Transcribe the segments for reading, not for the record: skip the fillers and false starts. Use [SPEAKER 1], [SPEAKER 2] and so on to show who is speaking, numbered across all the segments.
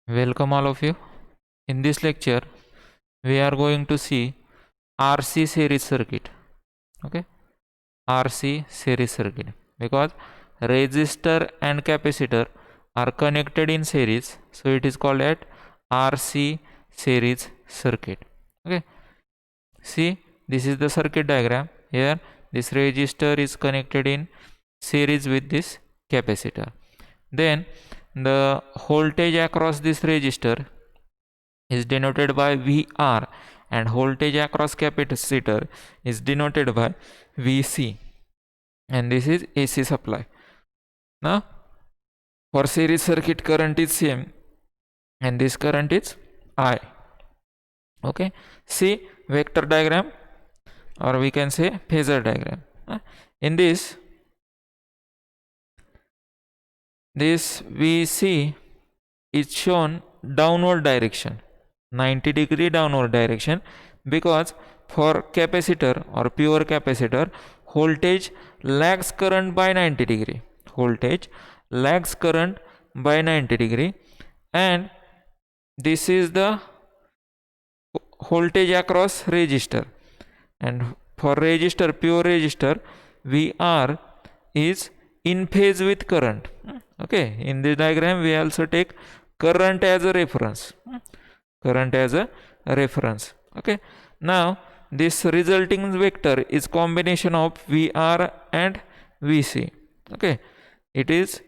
[SPEAKER 1] Welcome all of you. In this lecture, we are going to see RC series circuit. Okay, RC series circuit, because resistor and capacitor are connected in series, so it is called at RC series circuit. Okay, see, this is the circuit diagram. Here, this resistor is connected in series with this capacitor. Then the voltage across this resistor is denoted by VR, and voltage across capacitor is denoted by VC, and this is AC supply. Now for series circuit, current is same and this current is I. Okay, see vector diagram, or we can say phasor diagram. In this VC is shown downward direction, 90-degree downward direction, because for capacitor or pure capacitor, voltage lags current by 90-degree. Voltage lags current by 90-degree, and this is the voltage across resistor. And for resistor, pure resistor, VR is in phase with current. Okay, in this diagram we also take current as a reference. Okay, now this resulting vector is combination of VR and VC. Okay, it is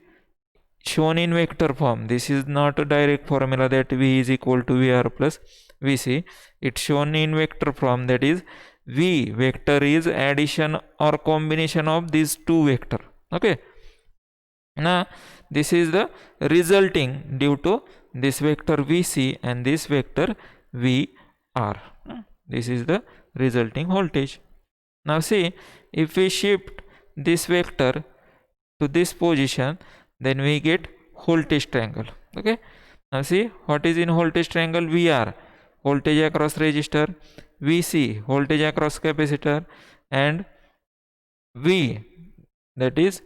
[SPEAKER 1] shown in vector form. This is not a direct formula that V is equal to VR plus VC. It's shown in vector form, that is V vector is addition or combination of these two vector. Okay, now this is the resulting due to this vector VC and this vector VR. This is the resulting voltage. Now see, if we shift this vector to this position, then we get voltage triangle. Okay, now see what is in voltage triangle: VR, voltage across resistor; VC, voltage across capacitor; and V, that is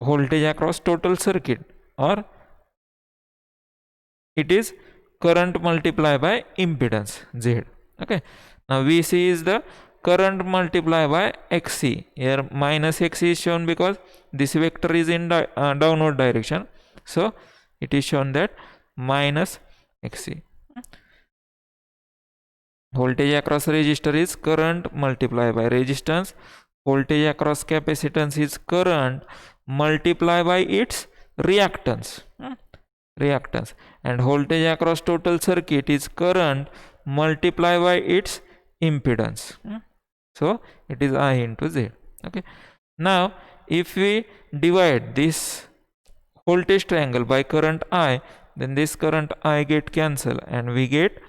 [SPEAKER 1] voltage across total circuit, or it is current multiplied by impedance Z. Okay, now VC is the current multiplied by XC. Here minus XC is shown because this vector is in downward direction, so it is shown that minus XC. Voltage across resistor is current multiplied by resistance. Voltage across capacitance is current multiplied by its reactance. And voltage across total circuit is current multiplied by its impedance. So it is I into Z. Okay, now if we divide this voltage triangle by current I, then this current I get cancelled and we get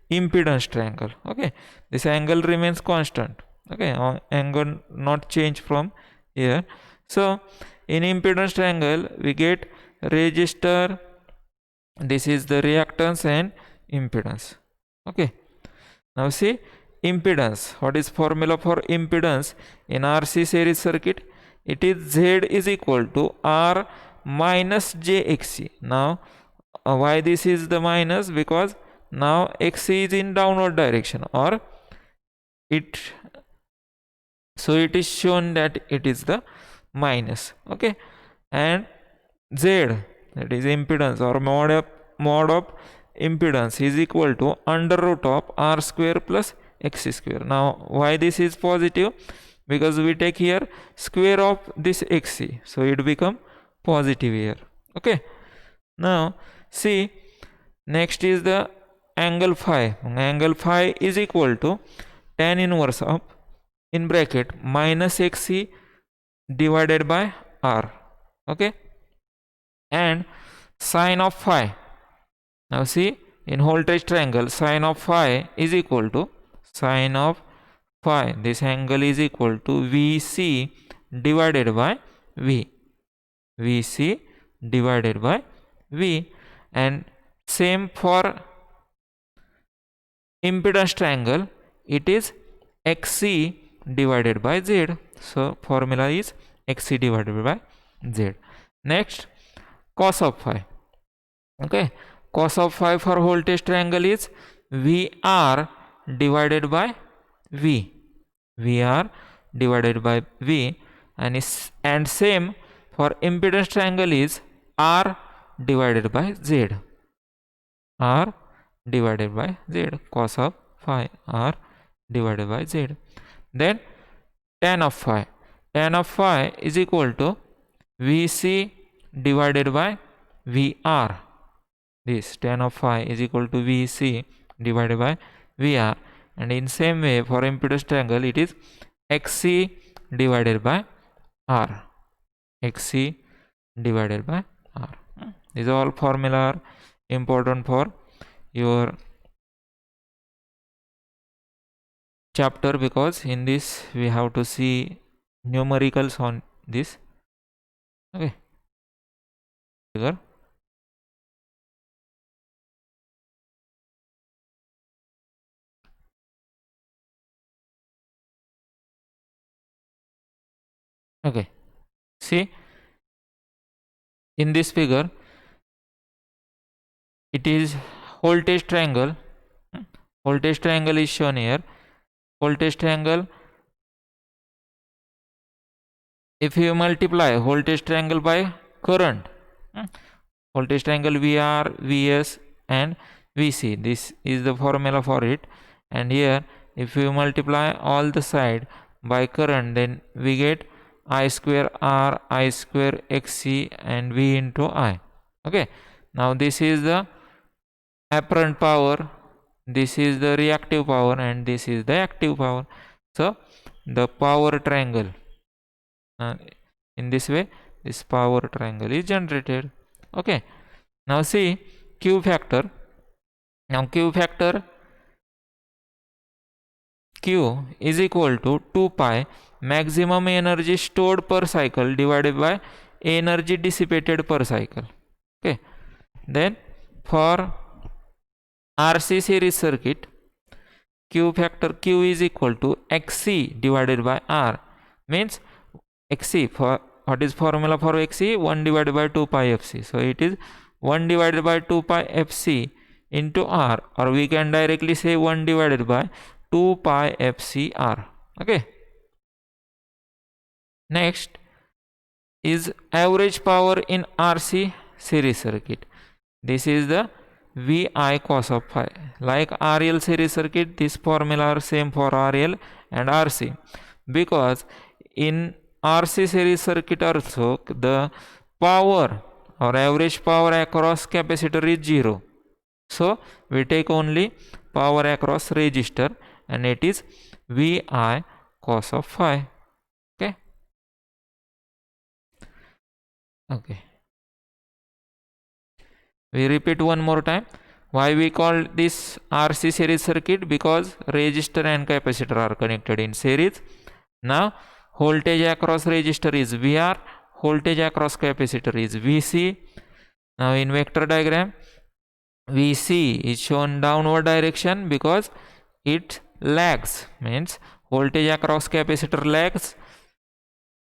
[SPEAKER 1] impedance triangle. Okay, this angle remains constant. Okay, angle not change from here. So in impedance triangle we get resistor, this is the reactance, and impedance. Okay, now see impedance. What is formula for impedance in RC series circuit? It is Z is equal to R minus jXC. Now why this is the minus? Because now XC is in downward direction, or it, so it is shown that it is the minus. Okay, and Z, that is impedance or mod of impedance, is equal to under root of R square plus X square. Now why this is positive? Because we take here square of this XC, so it become positive here. Okay, now see, next is the angle phi. Angle phi is equal to tan inverse of, in bracket, minus XC divided by R. Okay, and sine of phi. Now see, in voltage triangle, sine of phi is equal to sine of phi. This angle is equal to VC divided by V. VC divided by V. And same for impedance triangle, it is XC divided by Z. So formula is XC divided by Z. Next, cos of phi. Okay, cos of phi for voltage triangle is VR divided by V. VR divided by V, and same for impedance triangle is R divided by Z. R divided by Z, cos of phi, R divided by Z. Then tan of phi. Tan of phi is equal to VC divided by VR. This tan of phi is equal to VC divided by VR, and in same way for impedance triangle it is XC divided by R. XC divided by R. These all formula are important for your chapter, because in this we have to see numericals on this. Okay, figure. Okay, see, in this figure it is voltage triangle. Voltage triangle is shown here. Voltage triangle, if you multiply voltage triangle by current, voltage triangle VR, VS and VC, this is the formula for it. And here if you multiply all the side by current, then we get I square R, I square XC and V into I. Okay, now this is the apparent power, this is the reactive power, and this is the active power. So the power triangle, in this way this power triangle is generated. Okay, now see Q factor. Now Q factor, Q is equal to 2 pi maximum energy stored per cycle divided by energy dissipated per cycle. Okay, then for RC series circuit, Q factor Q is equal to XC divided by R. Means XC, for what is formula for XC? 1 divided by 2 pi FC. So it is 1 divided by 2 pi FC into R, or we can directly say 1 divided by 2 pi FC R. Okay. Next is average power in RC series circuit. This is the VI cos of phi. Like RL series circuit, this formula are same for RL and RC, because in RC series circuit also the power or average power across capacitor is 0. So we take only power across resistor, and it is VI cos of phi. Okay. Okay. We repeat one more time. Why we call this RC series circuit? Because resistor and capacitor are connected in series. Now voltage across resistor is VR, voltage across capacitor is VC. Now in vector diagram, VC is shown downward direction because it lags, means voltage across capacitor lags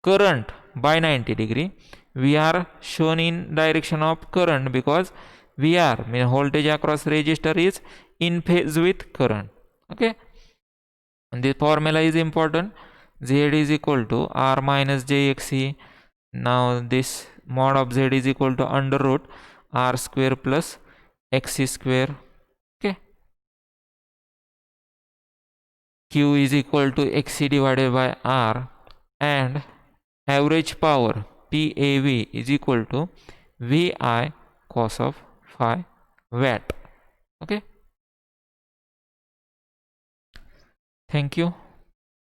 [SPEAKER 1] current by 90 degree. VR shown in direction of current because VR, means voltage across resistor, is in phase with current. Okay, and the formula is important. Z is equal to R minus JXE. Now this mod of Z is equal to under root R square plus XE square. Okay, Q is equal to XC divided by R, and average power PAV is equal to VI cos of phi watt. Okay, thank you.